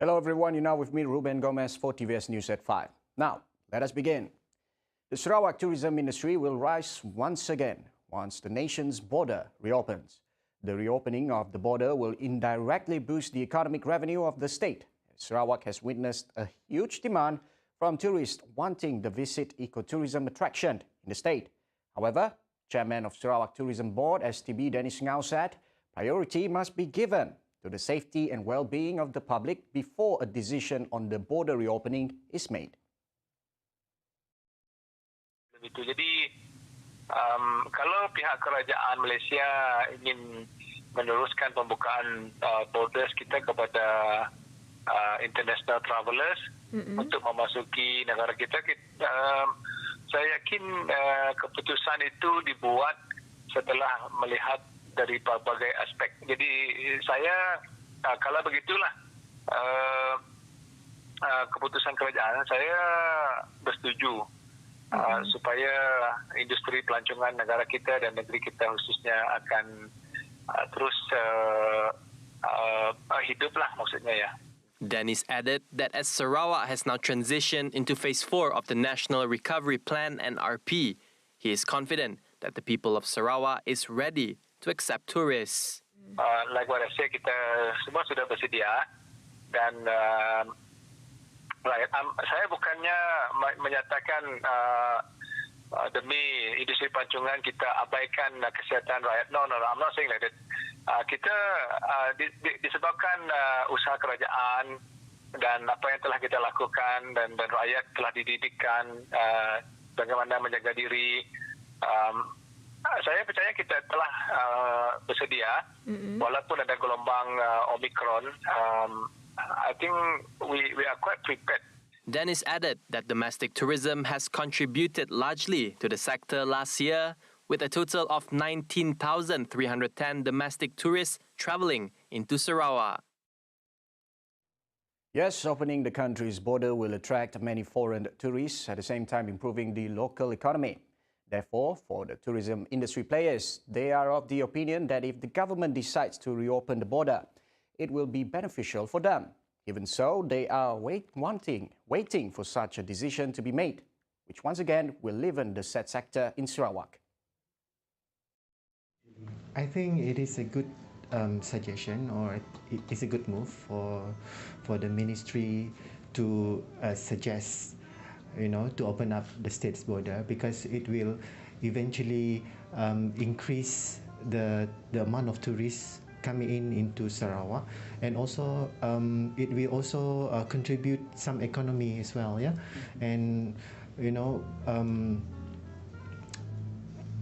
Hello everyone, you're now with me, Ruben Gomez for TVS News at 5. Now, let us begin. The Sarawak tourism industry will rise once again once the nation's border reopens. The reopening of the border will indirectly boost the economic revenue of the state. Sarawak has witnessed a huge demand from tourists wanting to visit ecotourism attraction in the state. However, Chairman of Sarawak Tourism Board, STB Dennis Ngau said, priority must be given to the safety and well-being of the public before a decision on the border reopening is made. Jadi, kalau pihak kerajaan Malaysia ingin meneruskan pembukaan borders kita kepada international travelers untuk memasuki negara kita, saya yakin keputusan itu dibuat setelah melihat dari berbagai aspek. Jadi saya kalau begitulah keputusan kerajaan, saya bersetuju supaya industri pelancongan negara kita dan negeri kita khususnya akan terus hiduplah maksudnya ya. Dennis added that as Sarawak has now transitioned into phase 4 of the National Recovery Plan NRP, he is confident that the people of Sarawak is ready to accept tourists. Like what I said, kita semua sudah bersedia dan saya bukannya menyatakan demi industri pelancongan kita abaikan kesihatan rakyat. No, I'm not saying like that. Kita disebabkan usaha kerajaan dan apa yang telah kita lakukan dan rakyat telah dididikkan bagaimana menjaga diri. Saya percaya kita telah bersedia walaupun ada gelombang Omicron. I think we are quite prepared. Dennis added that domestic tourism has contributed largely to the sector last year, with a total of 19,310 domestic tourists travelling into Sarawak. Yes, opening the country's border will attract many foreign tourists, at the same time improving the local economy. Therefore, for the tourism industry players, they are of the opinion that if the government decides to reopen the border, it will be beneficial for them. Even so, they are waiting for such a decision to be made, which once again will liven the said sector in Sarawak. I think it is a good suggestion, or it is a good move for the ministry to suggest, to open up the state's border, because it will eventually increase the amount of tourists coming into Sarawak, and also it will also contribute some economy as well, yeah. And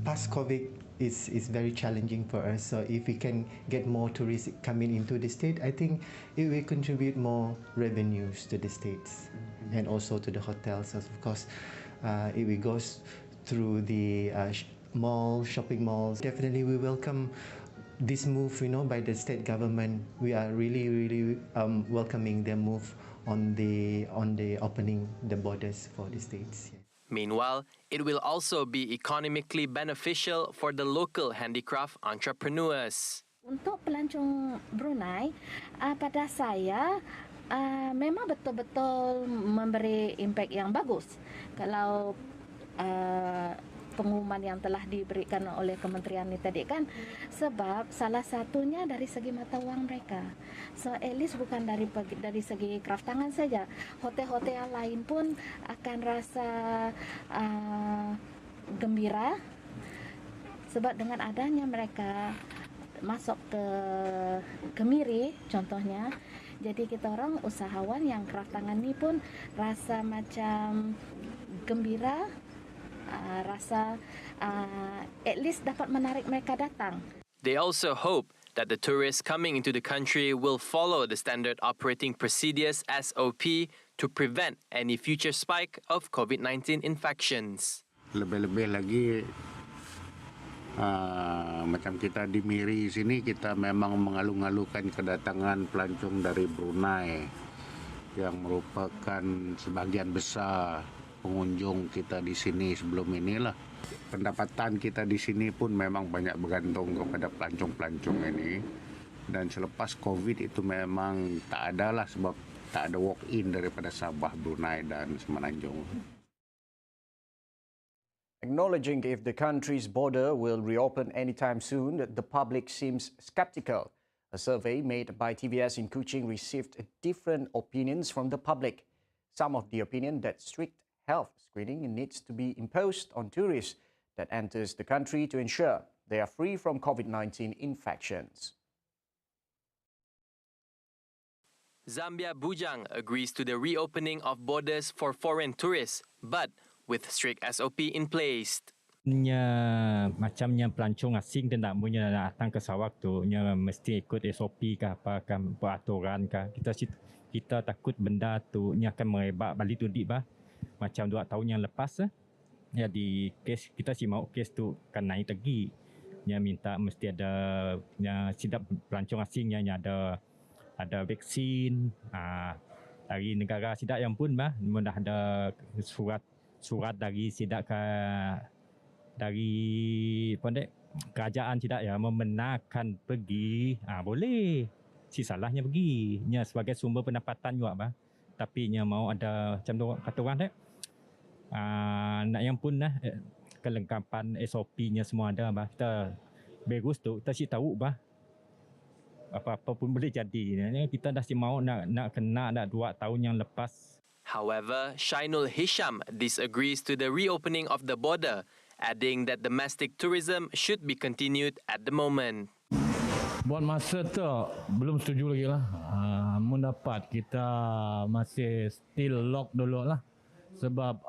past COVID is very challenging for us. So if we can get more tourists coming into the state, I think it will contribute more revenues to the states and also to the hotels. Of course, if it goes through the shopping malls, definitely we welcome this move, by the state government. We are really welcoming their move on the opening the borders for the states. Meanwhile, it will also be economically beneficial for the local handicraft entrepreneurs. Untuk pelancong Brunei, pada saya memang betul-betul memberi impak yang bagus. Kalau pengumuman yang telah diberikan oleh kementerian ini tadi kan, sebab salah satunya dari segi mata wang mereka. So at least bukan dari segi kraftangan saja, hotel-hotel lain pun akan rasa gembira sebab dengan adanya mereka masuk ke kemiri contohnya. Jadi kita orang usahawan yang kraftangan ini pun rasa macam gembira, rasa at least dapat menarik mereka datang. They also hope that the tourists coming into the country will follow the standard operating procedures SOP to prevent any future spike of COVID-19 infections. Lebih-lebih lagi macam kita di Miri sini, kita memang mengalu-alukan kedatangan pelancong dari Brunei yang merupakan sebagian besar pengunjung kita di sini sebelum inilah. pendapatan kita di sini pun memang banyak bergantung kepada pelancong-pelancong ini. Dan selepas COVID itu memang tak ada lah, sebab tak ada walk-in daripada Sabah, Brunei dan Semenanjung. Acknowledging if the country's border will reopen anytime soon, the public seems skeptical. A survey made by TVS in Kuching received different opinions from the public. Some of the opinion that strict health screening needs to be imposed on tourists that enters the country to ensure they are free from COVID-19 infections. Zambia Bujang agrees to the reopening of borders for foreign tourists, but with strict SOP in place. Macamnya pelancong asing dia nak punya datang ke Sarawak tu, mesti ikut SOP ke apa kan, peraturan ke. Kita takut benda tu akan merebak balik tu bah. Macam 2 tahun yang lepas jadi kes kita si mau kes tu kan naik lagi. Minta mesti ada sidap pelancong asingnya ada vaksin dari negara sidak yang pun mudah ada surat dari sidak dari kerajaan sidak membenarkan pergi, boleh. Si salahnya pergi sebagai sumber pendapatan juga tapi mau ada macam tu kata orang nak yang pun kelengkapan SOP-nya semua ada kita bagus tu kita si tahu apa-apa pun boleh jadi. Kita dah si mau nak kena 2 tahun yang lepas. However, Shainul Hisham disagrees to the reopening of the border, adding that domestic tourism should be continued at the moment. Buat masa tu belum setuju lagi lah. Mendapat kita masih still lock dulu lah. Sebab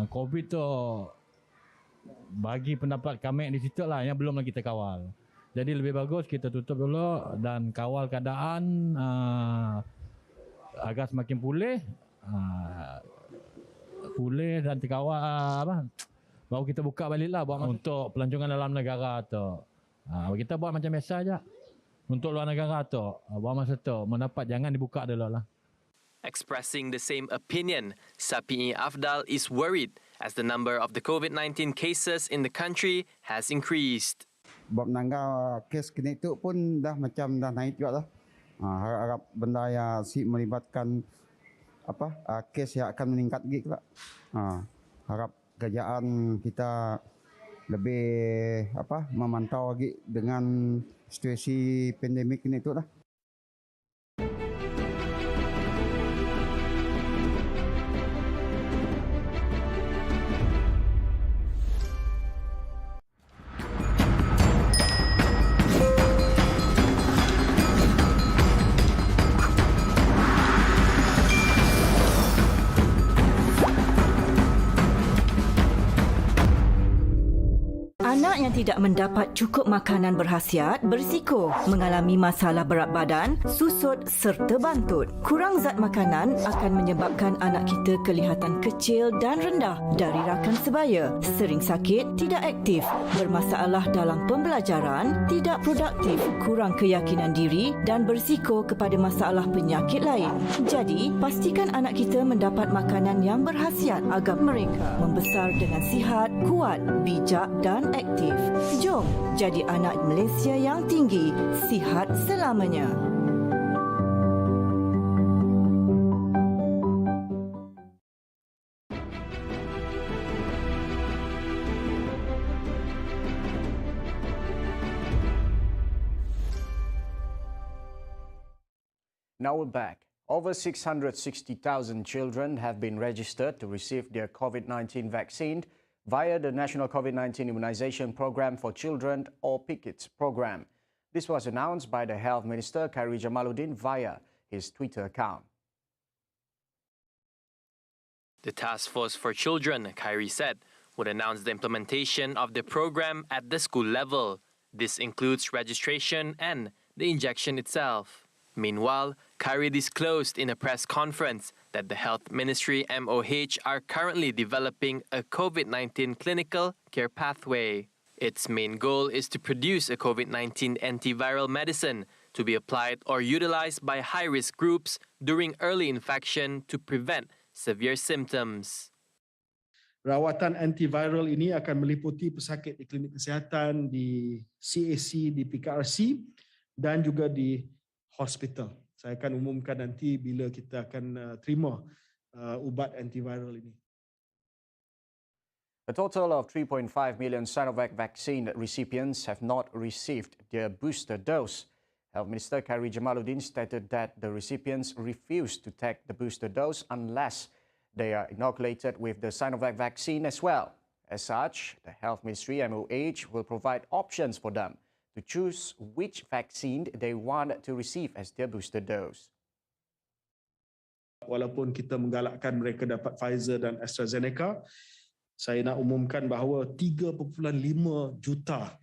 COVID tu bagi pendapat kami di situ lah yang belum lagi kita kawal. Jadi lebih bagus kita tutup dulu dan kawal keadaan agar semakin pulih dan dikawal baru kita buka balik lah untuk pelancongan dalam negara tu. Kita buat macam biasa aja. Untuk luar negara tu, buat masa tu mendapat jangan dibuka dulu lah. Expressing the same opinion, SCEPTICAL Afdal is worried as the number of the COVID-19 cases in the country has increased. Buat menanggar kes kini itu pun dah macam dah naik juga lah. Harap benda yang melibatkan kes yang akan meningkat lagi pula. Harap kerajaan kita lebih memantau lagi dengan situasi pandemik ini itu lah. Anak yang tidak mendapat cukup makanan berkhasiat berisiko mengalami masalah berat badan, susut serta bantut. Kurang zat makanan akan menyebabkan anak kita kelihatan kecil dan rendah dari rakan sebaya, sering sakit, tidak aktif, bermasalah dalam pembelajaran, tidak produktif, kurang keyakinan diri dan berisiko kepada masalah penyakit lain. Jadi, pastikan anak kita mendapat makanan yang berkhasiat agar mereka membesar dengan sihat, kuat, bijak dan aktif. Jom jadi anak Malaysia yang tinggi, sihat selamanya. Now we're back. Over 660,000 children have been registered to receive their COVID-19 vaccine via the National COVID-19 Immunization Program for Children, or PICITS program. This was announced by the Health Minister, Khairi Jamaluddin, via his Twitter account. The Task Force for Children, Khairi said, would announce the implementation of the program at the school level. This includes registration and the injection itself. Meanwhile, Khairi disclosed in a press conference that the Health Ministry MOH are currently developing a COVID-19 clinical care pathway. Its main goal is to produce a COVID-19 antiviral medicine to be applied or utilized by high-risk groups during early infection to prevent severe symptoms. Rawatan antiviral ini akan meliputi pesakit di klinik kesihatan, di CAC, di PKRC dan juga di hospital. Saya akan umumkan nanti bila kita akan terima ubat antiviral ini. A total of 3.5 million Sinovac vaccine recipients have not received their booster dose. Health Minister Khairi Jamaluddin stated that the recipients refused to take the booster dose unless they are inoculated with the Sinovac vaccine as well. As such, the Health Ministry MOH will provide options for them to choose which vaccine they want to receive as their booster dose. Walaupun kita menggalakkan mereka dapat Pfizer dan AstraZeneca, saya nak umumkan bahawa 3.5 juta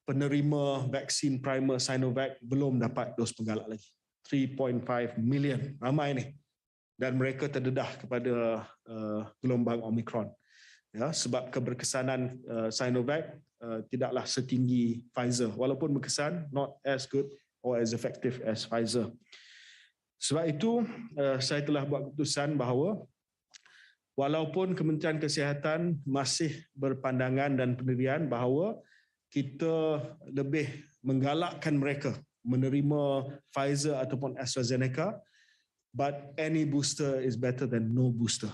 penerima vaksin primer Sinovac belum dapat dos penggalak lagi. 3.5 million, ramai ni. Dan mereka terdedah kepada gelombang Omicron. Ya, sebab keberkesanan Sinovac tidaklah setinggi Pfizer. Walaupun berkesan, not as good or as effective as Pfizer. Sebab itu, saya telah buat keputusan bahawa walaupun Kementerian Kesihatan masih berpandangan dan pendirian bahawa kita lebih menggalakkan mereka menerima Pfizer ataupun AstraZeneca, but any booster is better than no booster.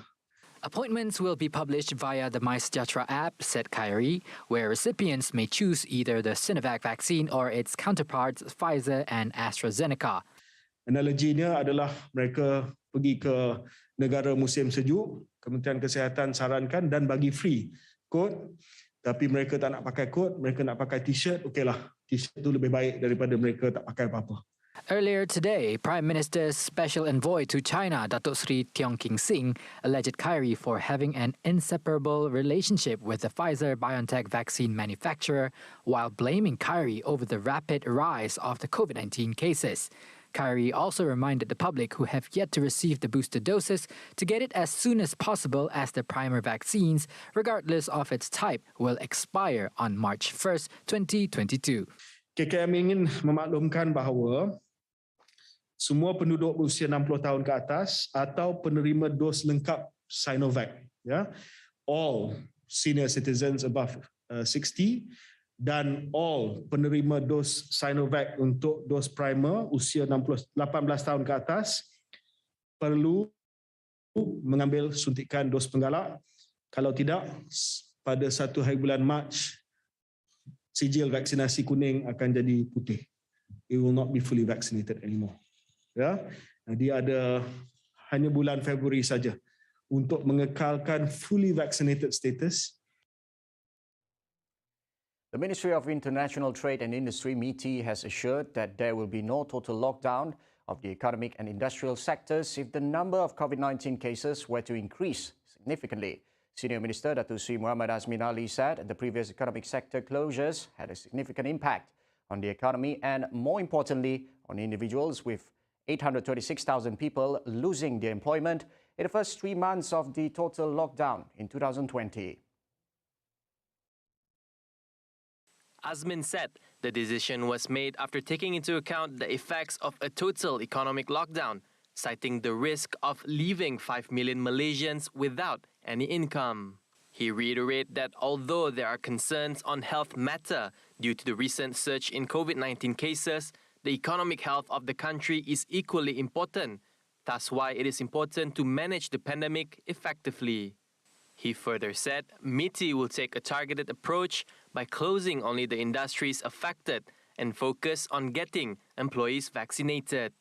Appointments will be published via the MySejahtera app, said Khairi, where recipients may choose either the Sinovac vaccine or its counterparts Pfizer and AstraZeneca. Analoginya adalah mereka pergi ke negara musim sejuk, Kementerian Kesihatan sarankan dan bagi free kod, tapi mereka tak nak pakai kod, mereka nak pakai t-shirt, okeylah, t-shirt itu lebih baik daripada mereka tak pakai apa-apa. Earlier today, Prime Minister's Special Envoy to China, Datuk Sri Tiong King Sing, alleged Khairi for having an inseparable relationship with the Pfizer-BioNTech vaccine manufacturer while blaming Khairi over the rapid rise of the COVID-19 cases. Khairi also reminded the public who have yet to receive the booster doses to get it as soon as possible as the primer vaccines, regardless of its type, will expire on March 1st, 2022. KKM ingin memaklumkan bahawa semua penduduk berusia 60 tahun ke atas atau penerima dos lengkap Sinovac, ya, all senior citizens above 60 dan all penerima dos Sinovac untuk dos primer usia 18 tahun ke atas perlu mengambil suntikan dos penggalak. Kalau tidak, pada 1 hari bulan Mac, sijil vaksinasi kuning akan jadi putih. It will not be fully vaccinated anymore. Ya, dia ada hanya bulan Februari saja untuk mengekalkan fully vaccinated status. The Ministry of International Trade and Industry (MITI) has assured that there will be no total lockdown of the economic and industrial sectors if the number of COVID-19 cases were to increase significantly. Senior Minister Datuk Sri Muhammad Azmin Ali said the previous economic sector closures had a significant impact on the economy and, more importantly, on individuals, with 826,000 people losing their employment in the first 3 months of the total lockdown in 2020. Azmin said the decision was made after taking into account the effects of a total economic lockdown, citing the risk of leaving 5 million Malaysians without any income. He reiterated that although there are concerns on health matter due to the recent surge in COVID-19 cases, the economic health of the country is equally important. That's why it is important to manage the pandemic effectively. He further said MITI will take a targeted approach by closing only the industries affected and focus on getting employees vaccinated.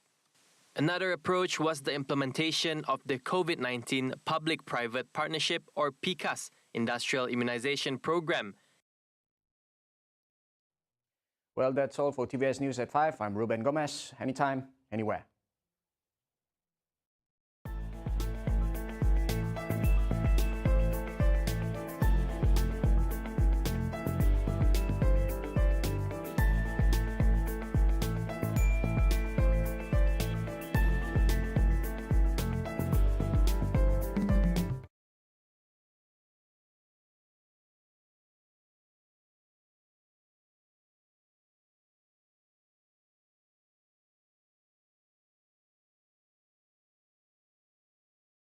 Another approach was the implementation of the COVID-19 Public-Private Partnership, or PICAS, Industrial Immunization Program. Well, that's all for TVS News at 5. I'm Ruben Gomez. Anytime, anywhere.